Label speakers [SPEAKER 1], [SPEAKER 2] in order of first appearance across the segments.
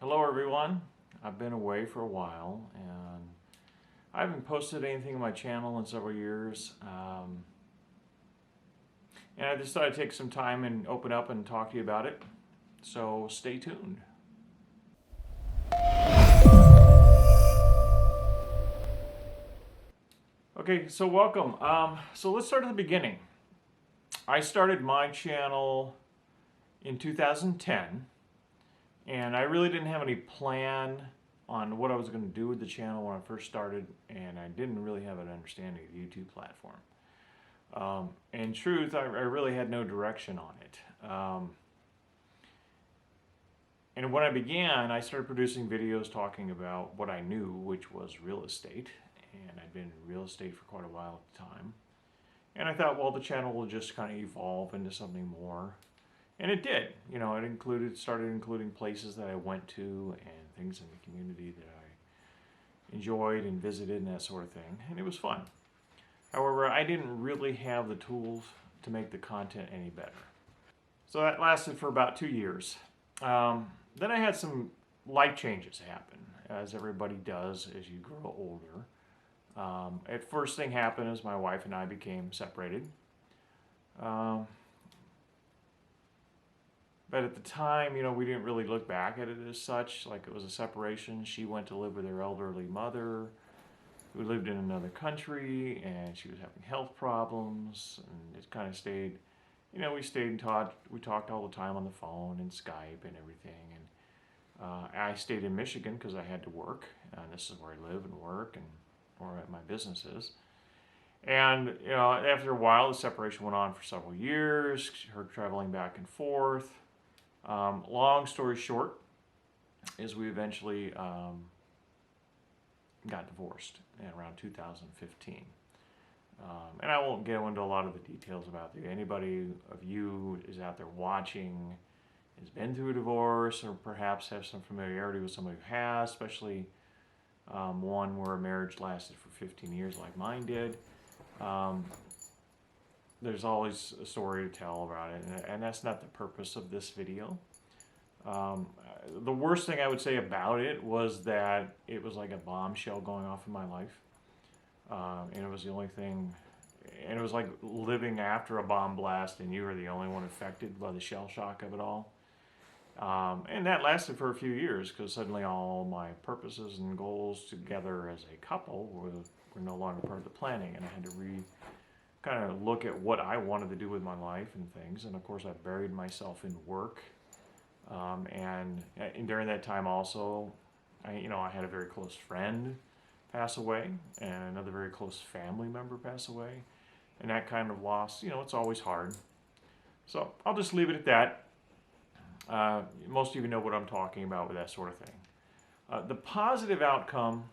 [SPEAKER 1] Hello everyone. I've been away for a while and I haven't posted anything on my channel in several years. And I just thought I'd take some time and open up and talk to you about it. So stay tuned. Okay, so welcome. So let's start at the beginning. I started my channel in 2010. And I really didn't have any plan on what I was going to do with the channel when I first started, and I didn't really have an understanding of the YouTube platform. In truth, I really had no direction on it. And when I began, I started producing videos talking about what I knew, which was real estate, and I'd been in real estate for quite a while at the time. And I thought, well, the channel will just kind of evolve into something more. And it did. You know, it started including places that I went to and things in the community that I enjoyed and visited and that sort of thing. And it was fun. However, I didn't really have the tools to make the content any better. So that lasted for about 2 years. Then I had some life changes happen, as everybody does as you grow older. At first thing happened is my wife and I became separated. But at the time, you know, we didn't really look back at it as such, like it was a separation. She went to live with her elderly mother, who lived in another country, and she was having health problems, and it kind of stayed, you know, we stayed in touch. We talked all the time on the phone and Skype and everything. And I stayed in Michigan because I had to work, and this is where I live and work and where my business is. And, you know, after a while, the separation went on for several years, her traveling back and forth. Long story short is we eventually got divorced in around 2015. And I won't go into a lot of the details about it. Anybody of you is out there watching has been through a divorce or perhaps have some familiarity with somebody who has, especially one where a marriage lasted for 15 years like mine did. There's always a story to tell about it, and that's not the purpose of this video. The worst thing I would say about it was that it was like a bombshell going off in my life. And it was the only thing, and it was like living after a bomb blast and you were the only one affected by the shell shock of it all. And that lasted for a few years because suddenly all my purposes and goals together as a couple were no longer part of the planning, and I had to kind of look at what I wanted to do with my life and things. And of course, I buried myself in work. And during that time also, I had a very close friend pass away and another very close family member pass away. And that kind of loss, it's always hard. So I'll just leave it at that. Most of you know what I'm talking about with that sort of thing. The positive outcome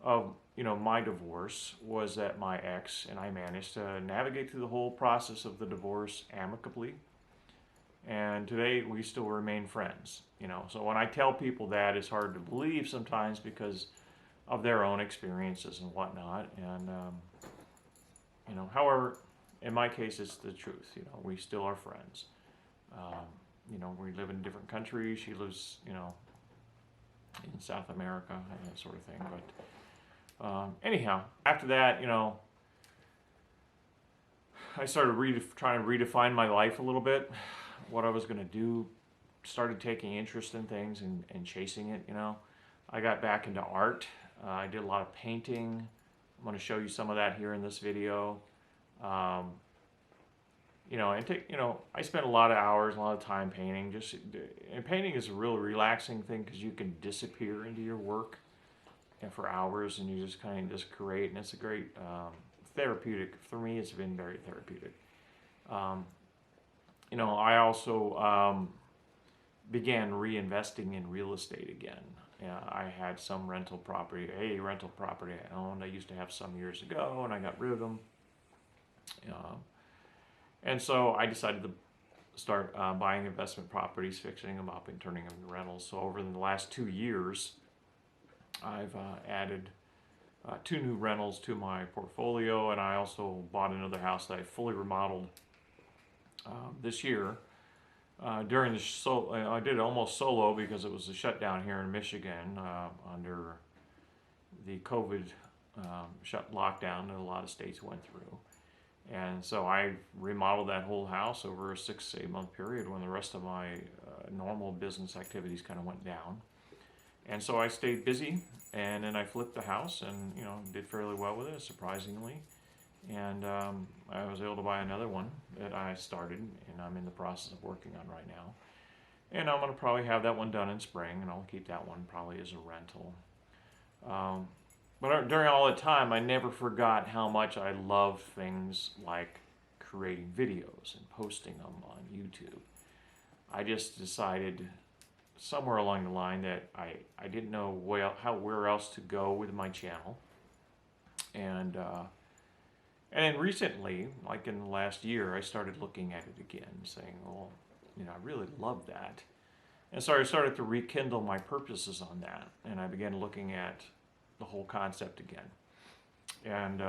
[SPEAKER 1] of my divorce was that my ex and I managed to navigate through the whole process of the divorce amicably, and today we still remain friends. So when I tell people that, it's hard to believe sometimes because of their own experiences and whatnot. And however, in my case, it's the truth. We still are friends. We live in different countries. She lives, in South America and that sort of thing, but. Anyhow, after that, I started trying to redefine my life a little bit, what I was going to do, started taking interest in things and chasing it, I got back into art. I did a lot of painting. I'm going to show you some of that here in this video. I spent a lot of hours, a lot of time painting. And painting is a real relaxing thing because you can disappear into your work and for hours, and you just kind of create, and it's a great therapeutic. For me, it's been very therapeutic. I also began reinvesting in real estate again. I had some a rental property I owned. I used to have some years ago, and I got rid of them. And so I decided to start buying investment properties, fixing them up, and turning them into rentals. So over the last 2 years, I've added 2 new rentals to my portfolio, and I also bought another house that I fully remodeled this year. during the I did it almost solo because it was a shutdown here in Michigan under the COVID lockdown that a lot of states went through. And so I remodeled that whole house over a 6 to 8 month period when the rest of my normal business activities kind of went down. And so I stayed busy, and then I flipped the house and, did fairly well with it, surprisingly. And I was able to buy another one that I started, and I'm in the process of working on right now. And I'm going to probably have that one done in spring, and I'll keep that one probably as a rental. But during all that time, I never forgot how much I loved things like creating videos and posting them on YouTube. I just decided somewhere along the line that I didn't know where else to go with my channel. And then recently, like in the last year, I started looking at it again, saying, well, I really love that. And so I started to rekindle my purposes on that, and I began looking at the whole concept again. And,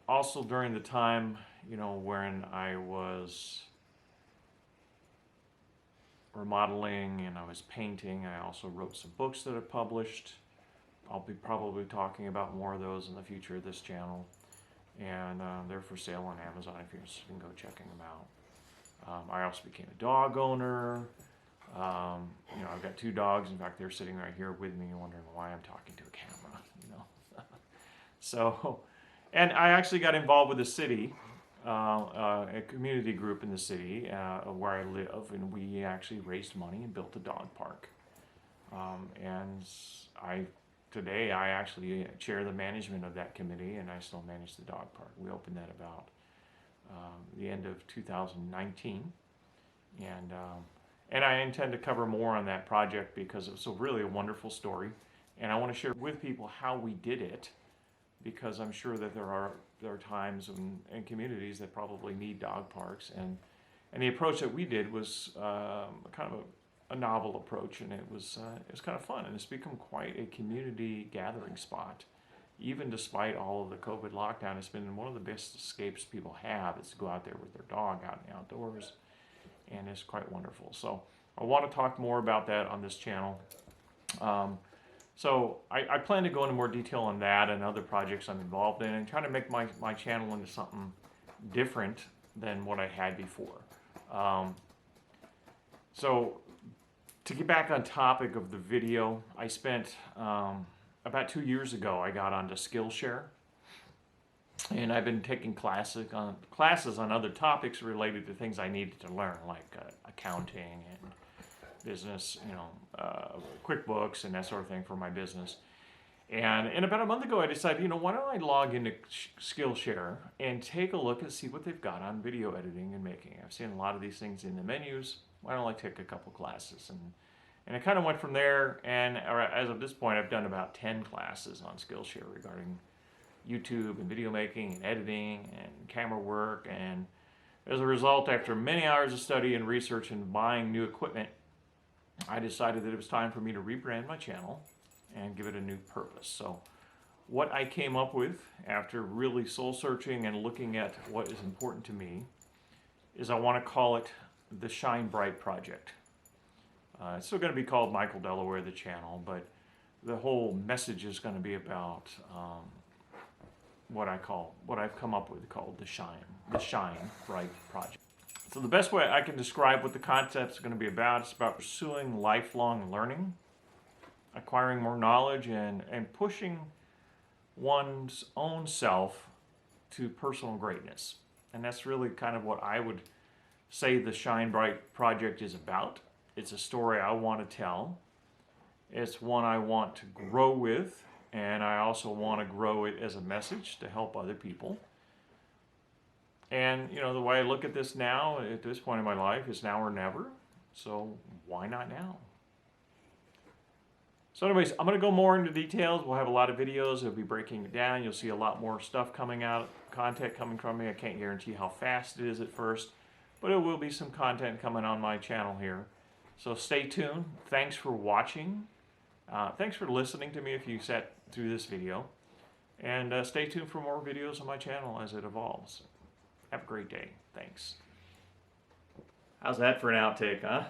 [SPEAKER 1] also during the time, when I was remodeling and I was painting, I also wrote some books that I published. I'll be probably talking about more of those in the future of this channel. And they're for sale on Amazon if you can go checking them out. I also became a dog owner. I've got 2 dogs. In fact, they're sitting right here with me wondering why I'm talking to a camera, So, and I actually got involved with the city, a community group in the city where I live, and we actually raised money and built a dog park. And today I actually chair the management of that committee, and I still manage the dog park. We opened that about the end of 2019, and I intend to cover more on that project because it's really a wonderful story, and I want to share with people how we did it, because I'm sure that there are times and communities that probably need dog parks, and the approach that we did was kind of a novel approach, and it was kind of fun, and it's become quite a community gathering spot. Even despite all of the COVID lockdown, it's been one of the best escapes people have, is to go out there with their dog out in the outdoors, and it's quite wonderful. So I want to talk more about that on this channel. So I plan to go into more detail on that and other projects I'm involved in, and try to make my channel into something different than what I had before. So to get back on topic of the video, I spent about 2 years ago, I got onto Skillshare, and I've been taking classes on other topics related to things I needed to learn, like accounting and business, QuickBooks and that sort of thing for my business. And about a month ago, I decided, why don't I log into Skillshare and take a look and see what they've got on video editing and making. I've seen a lot of these things in the menus. Why don't I take a couple classes? And it kind of went from there, and as of this point, I've done about 10 classes on Skillshare regarding YouTube and video making and editing and camera work. And as a result, after many hours of study and research and buying new equipment, I decided that it was time for me to rebrand my channel and give it a new purpose. So what I came up with after really soul searching and looking at what is important to me is I want to call it the Shine Bright Project. It's still going to be called Michael Delaware, the channel, but the whole message is going to be about what I've come up with called the Shine Bright Project. So the best way I can describe what the concept is going to be about is about pursuing lifelong learning, acquiring more knowledge, and pushing one's own self to personal greatness. And that's really kind of what I would say the Shine Bright Project is about. It's a story I want to tell. It's one I want to grow with, and I also want to grow it as a message to help other people. And, the way I look at this now, at this point in my life, is now or never. So why not now? So anyways, I'm going to go more into details. We'll have a lot of videos. I'll be breaking it down. You'll see a lot more stuff coming out, content coming from me. I can't guarantee how fast it is at first, but it will be some content coming on my channel here. So stay tuned. Thanks for watching. Thanks for listening to me if you sat through this video. And stay tuned for more videos on my channel as it evolves. Have a great day. Thanks. How's that for an outtake, huh?